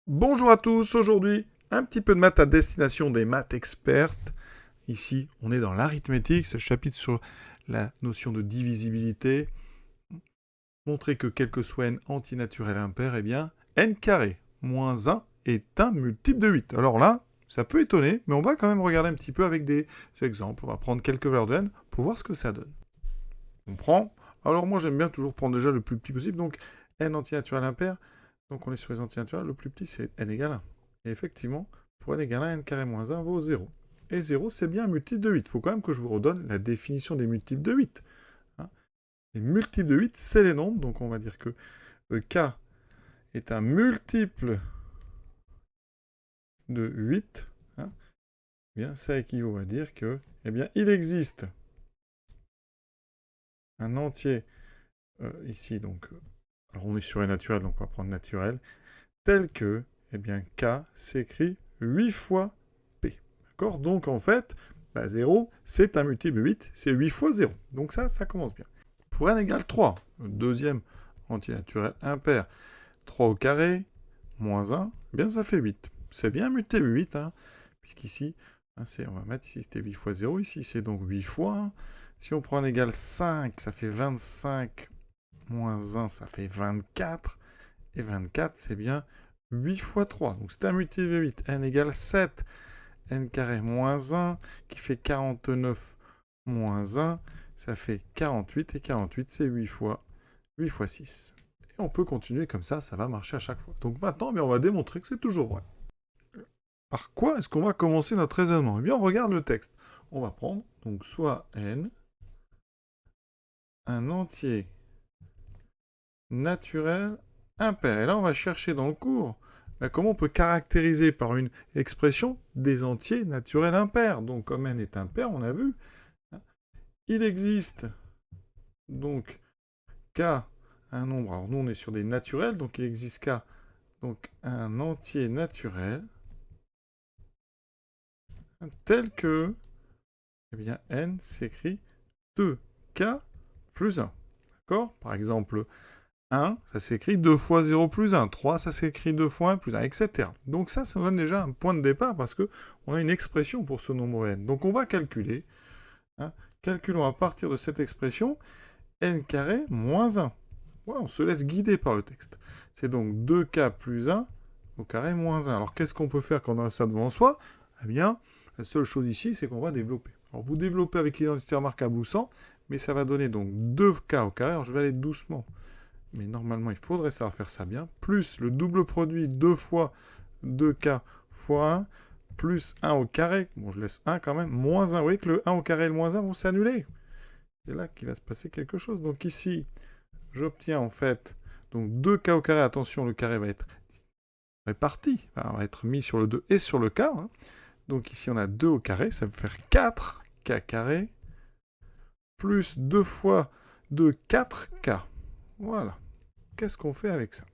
Bonjour à tous, aujourd'hui un petit peu de maths à destination des maths expertes. Ici on est dans l'arithmétique, c'est le chapitre sur la notion de divisibilité. Montrer que quel que soit n antinaturel impair, eh bien n carré moins 1 est un multiple de 8. Alors là, ça peut étonner, mais on va quand même regarder un petit peu avec des exemples. On va prendre quelques valeurs de n pour voir ce que ça donne. On prend, alors moi j'aime bien toujours prendre déjà le plus petit possible, donc n antinaturel impair. Donc on est sur les antinaturels, le plus petit c'est n égale 1. Et effectivement, pour n égale 1, n carré moins 1 vaut 0. Et 0, c'est bien un multiple de 8. Il faut quand même que je vous redonne la définition des multiples de 8. Hein. Les multiples de 8, c'est les nombres. Donc on va dire que k est un multiple de 8. Hein. Eh bien, ça équivaut à dire que, eh bien, il existe un entier ici, donc, alors on est sur n naturel, donc on va prendre naturel, tel que, eh bien, k s'écrit 8 fois p. D'accord? Donc, en fait, 0, c'est un multiple de 8, c'est 8 fois 0. Donc ça commence bien. Pour n égale 3, le deuxième antinaturel impair, 3 au carré, moins 1, eh bien, ça fait 8. C'est bien un multiple de 8, hein, puisqu'ici, hein, on va mettre ici, c'était 8 fois 0, ici, c'est donc 8 fois 1. Si on prend n égale 5, ça fait 25, moins 1, ça fait 24. Et 24, c'est bien 8 fois 3. Donc c'est un multiple de 8. n égale 7. n carré moins 1, qui fait 49 moins 1, ça fait 48. Et 48, c'est 8 fois 6. Et on peut continuer comme ça va marcher à chaque fois. Donc maintenant, on va démontrer que c'est toujours vrai. Par quoi est-ce qu'on va commencer notre raisonnement? Eh bien, on regarde le texte. On va prendre, donc, soit n, un entier naturel impair. Et là, on va chercher dans le cours comment on peut caractériser par une expression des entiers naturels impairs. Donc, comme n est impair, on a vu, il existe donc k, un nombre, alors nous on est sur des naturels, donc il existe k, donc un entier naturel, tel que, eh bien, n s'écrit 2k plus 1. D'accord? Par exemple, 1, ça s'écrit 2 fois 0 plus 1. 3, ça s'écrit 2 fois 1 plus 1, etc. Donc ça nous donne déjà un point de départ parce qu'on a une expression pour ce nombre n. Donc on va calculer. Hein, calculons à partir de cette expression n carré moins 1. Voilà, on se laisse guider par le texte. C'est donc 2k plus 1 au carré moins 1. Alors qu'est-ce qu'on peut faire quand on a ça devant soi? Eh bien, la seule chose ici, c'est qu'on va développer. Alors vous développez avec l'identité remarquable ou sans, mais ça va donner donc 2k au carré. Alors je vais aller doucement. Mais normalement, il faudrait savoir faire ça bien, plus le double produit 2 fois 2k fois 1, plus 1 au carré, bon, je laisse 1 quand même, moins 1, vous voyez que le 1 au carré et le moins 1 vont s'annuler. C'est là qu'il va se passer quelque chose. Donc ici, j'obtiens en fait, donc 2k au carré, attention, le carré va être réparti, enfin, va être mis sur le 2 et sur le k. Hein. Donc ici, on a 2 au carré, ça veut faire 4k carré, plus 2 fois 2, 4k. Voilà. Qu'est-ce qu'on fait avec ça?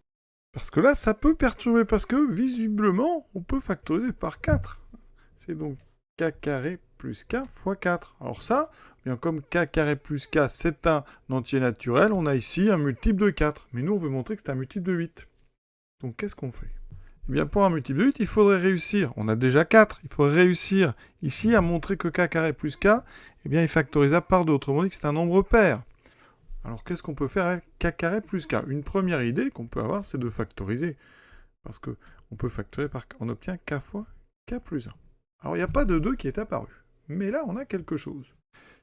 Parce que là, ça peut perturber, parce que visiblement, on peut factoriser par 4. C'est donc k carré plus k fois 4. Alors ça, bien comme k carré plus k, c'est un entier naturel, on a ici un multiple de 4. Mais nous, on veut montrer que c'est un multiple de 8. Donc qu'est-ce qu'on fait? Eh bien, pour un multiple de 8, il faudrait réussir, on a déjà 4, il faudrait réussir ici à montrer que k carré plus k, eh bien, est factorisable par 2. Autrement dit, que c'est un nombre pair. Alors, qu'est-ce qu'on peut faire avec k carré plus k? Une première idée qu'on peut avoir, c'est de factoriser. Parce qu'on peut factoriser par... On obtient k fois k plus 1. Alors, il n'y a pas de 2 qui est apparu. Mais là, on a quelque chose.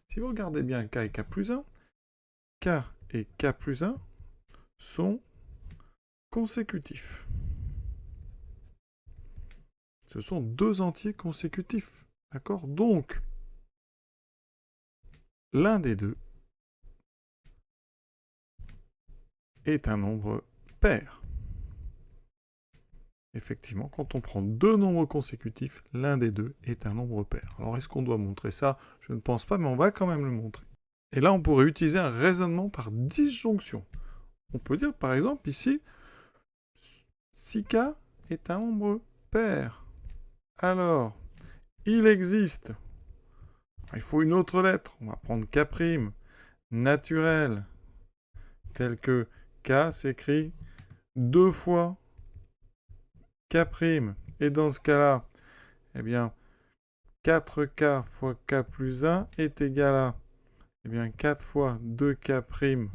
Si vous regardez bien k et k plus 1, k et k plus 1 sont consécutifs. Ce sont deux entiers consécutifs. D'accord? Donc, l'un des deux est un nombre pair. Effectivement, quand on prend deux nombres consécutifs, l'un des deux est un nombre pair. Alors, est-ce qu'on doit montrer ça? Je ne pense pas, mais on va quand même le montrer. Et là, on pourrait utiliser un raisonnement par disjonction. On peut dire, par exemple, ici, 6k est un nombre pair. Alors, il existe. Il faut une autre lettre. On va prendre k', naturel, tel que k s'écrit 2 fois k'. Et dans ce cas-là, eh bien, 4k fois k plus 1 est égal à, eh bien, 4 fois 2k'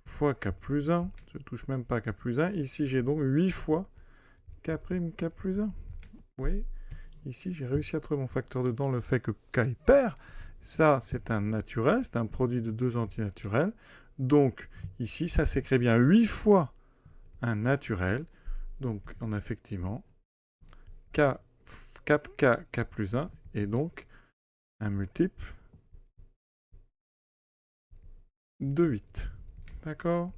fois k plus 1. Je ne touche même pas k plus 1. Ici, j'ai donc 8 fois k' plus 1. Oui, ici, j'ai réussi à trouver mon facteur dedans, le fait que k est pair. Ça, c'est un naturel, c'est un produit de deux antinaturels. Donc, ici, ça s'écrit bien 8 fois un naturel. Donc, on a effectivement 4k, k plus 1, et donc un multiple de 8. D'accord?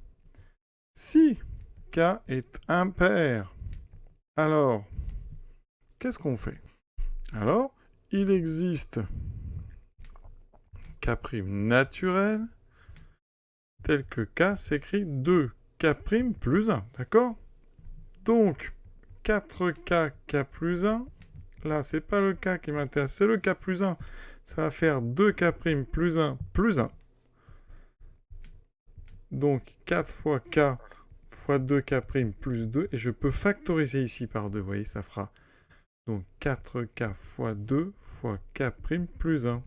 Si k est impair, alors, qu'est-ce qu'on fait? Alors, il existe k' naturel, tel que k s'écrit 2k' plus 1. D'accord? Donc, 4k, k plus 1, là, c'est pas le k qui m'intéresse, c'est le k plus 1. Ça va faire 2k' plus 1 plus 1. Donc, 4 fois k fois 2k' plus 2, et je peux factoriser ici par 2, vous voyez, ça fera donc 4k fois 2 fois k' plus 1.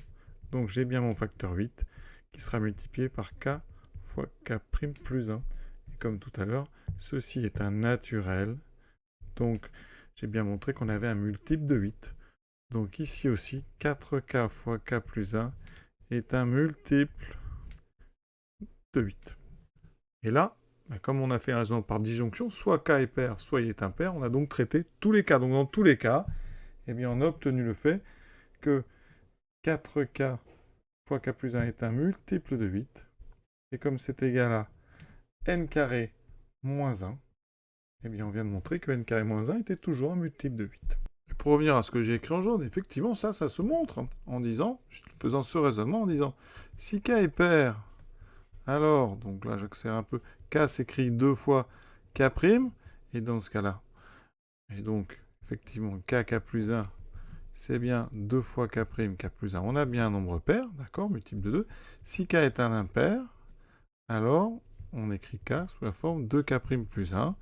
Donc, j'ai bien mon facteur 8 qui sera multiplié par k fois k' plus 1. Et comme tout à l'heure, ceci est un naturel. Donc, j'ai bien montré qu'on avait un multiple de 8. Donc, ici aussi, 4k fois k plus 1 est un multiple de 8. Et là, comme on a fait un raisonnement par disjonction, soit k est pair, soit il est impair, on a donc traité tous les cas. Donc, dans tous les cas, eh bien, on a obtenu le fait que 4k fois k plus 1 est un multiple de 8. Et comme c'est égal à n carré moins 1, eh bien, on vient de montrer que n carré moins 1 était toujours un multiple de 8. Et pour revenir à ce que j'ai écrit en jaune, effectivement, ça se montre en disant, faisant ce raisonnement, en disant, si k est pair, alors, donc là, j'accélère un peu, k s'écrit 2 fois k', et dans ce cas-là, et donc, effectivement, k plus 1, c'est bien 2 fois k', k plus 1. On a bien un nombre pair, d'accord, multiple de 2. Si k est un impair, alors, on écrit k sous la forme de k' plus 1.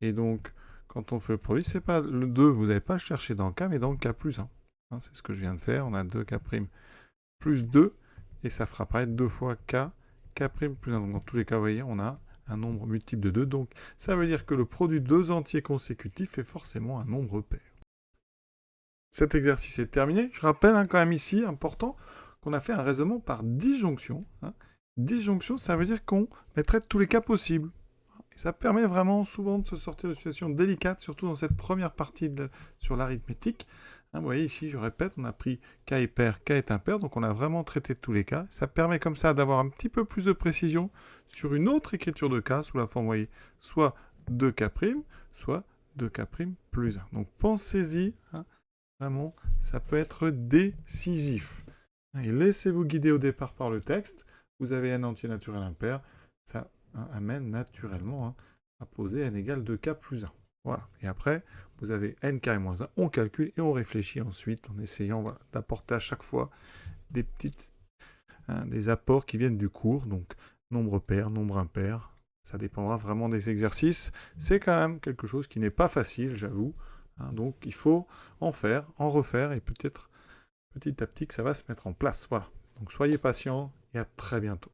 Et donc, quand on fait le produit, c'est pas le 2, vous n'avez pas à chercher dans k, mais dans k plus 1. Hein, c'est ce que je viens de faire. On a 2k' plus 2, et ça fera apparaître 2 fois k, k' plus 1. Donc, dans tous les cas, vous voyez, on a un nombre multiple de 2. Donc, ça veut dire que le produit de deux entiers consécutifs est forcément un nombre pair. Cet exercice est terminé. Je rappelle quand même ici, important, qu'on a fait un raisonnement par disjonction. Disjonction, ça veut dire qu'on traite tous les cas possibles. Et ça permet vraiment souvent de se sortir de situations délicates, surtout dans cette première partie sur l'arithmétique. Vous voyez ici, je répète, on a pris k est pair, k est impair, donc on a vraiment traité tous les cas. Ça permet comme ça d'avoir un petit peu plus de précision sur une autre écriture de k, sous la forme, vous voyez, soit 2k', soit 2k' plus 1. Donc pensez-y, vraiment, ça peut être décisif. Et laissez-vous guider au départ par le texte. Vous avez n entier naturel impair, ça amène naturellement à poser n égale 2k plus 1. Voilà. Et après, vous avez n carré moins 1, on calcule et on réfléchit ensuite en essayant d'apporter à chaque fois des des apports qui viennent du cours, donc nombre pair, nombre impair. Ça dépendra vraiment des exercices. C'est quand même quelque chose qui n'est pas facile, j'avoue. Donc il faut en faire, en refaire, et peut-être petit à petit que ça va se mettre en place. Voilà. Donc soyez patients et à très bientôt.